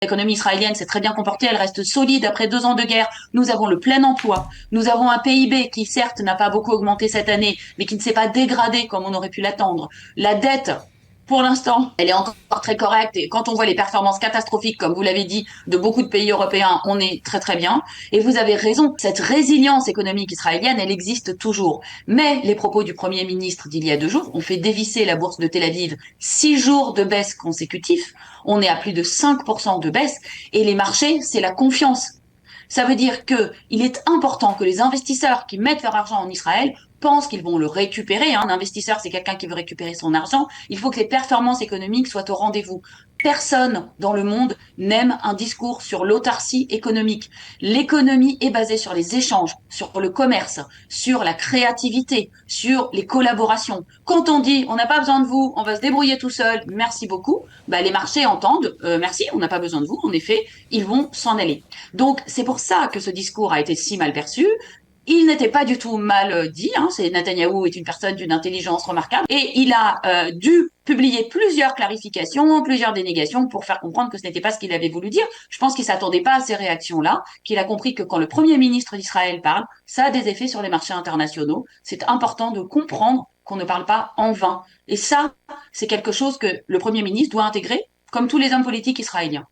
L'économie israélienne s'est très bien comportée, elle reste solide après 2 ans de guerre. Nous avons le plein emploi. Nous avons un PIB qui, certes, n'a pas beaucoup augmenté cette année, mais qui ne s'est pas dégradé comme on aurait pu l'attendre. La dette, pour l'instant, elle est encore très correcte. Et quand on voit les performances catastrophiques, comme vous l'avez dit, de beaucoup de pays européens, on est très très bien. Et vous avez raison, cette résilience économique israélienne, elle existe toujours. Mais les propos du Premier ministre d'il y a 2 jours ont fait dévisser la bourse de Tel Aviv 6 jours de baisse consécutifs. On est à plus de 5% de baisse et les marchés, c'est la confiance. Ça veut dire qu'il est important que les investisseurs qui mettent leur argent en Israël pensent qu'ils vont le récupérer. Un investisseur, c'est quelqu'un qui veut récupérer son argent. Il faut que les performances économiques soient au rendez-vous. Personne dans le monde n'aime un discours sur l'autarcie économique. L'économie est basée sur les échanges, sur le commerce, sur la créativité, sur les collaborations. Quand on dit on n'a pas besoin de vous, on va se débrouiller tout seul, merci beaucoup, bah, les marchés entendent merci, on n'a pas besoin de vous, en effet, ils vont s'en aller. Donc c'est pour ça que ce discours a été si mal perçu. Il n'était pas du tout mal dit. C'est Netanyahou est une personne d'une intelligence remarquable et il a dû publier plusieurs clarifications, plusieurs dénégations pour faire comprendre que ce n'était pas ce qu'il avait voulu dire. Je pense qu'il s'attendait pas à ces réactions-là, qu'il a compris que quand le premier ministre d'Israël parle, ça a des effets sur les marchés internationaux. C'est important de comprendre qu'on ne parle pas en vain. Et ça, c'est quelque chose que le premier ministre doit intégrer, comme tous les hommes politiques israéliens.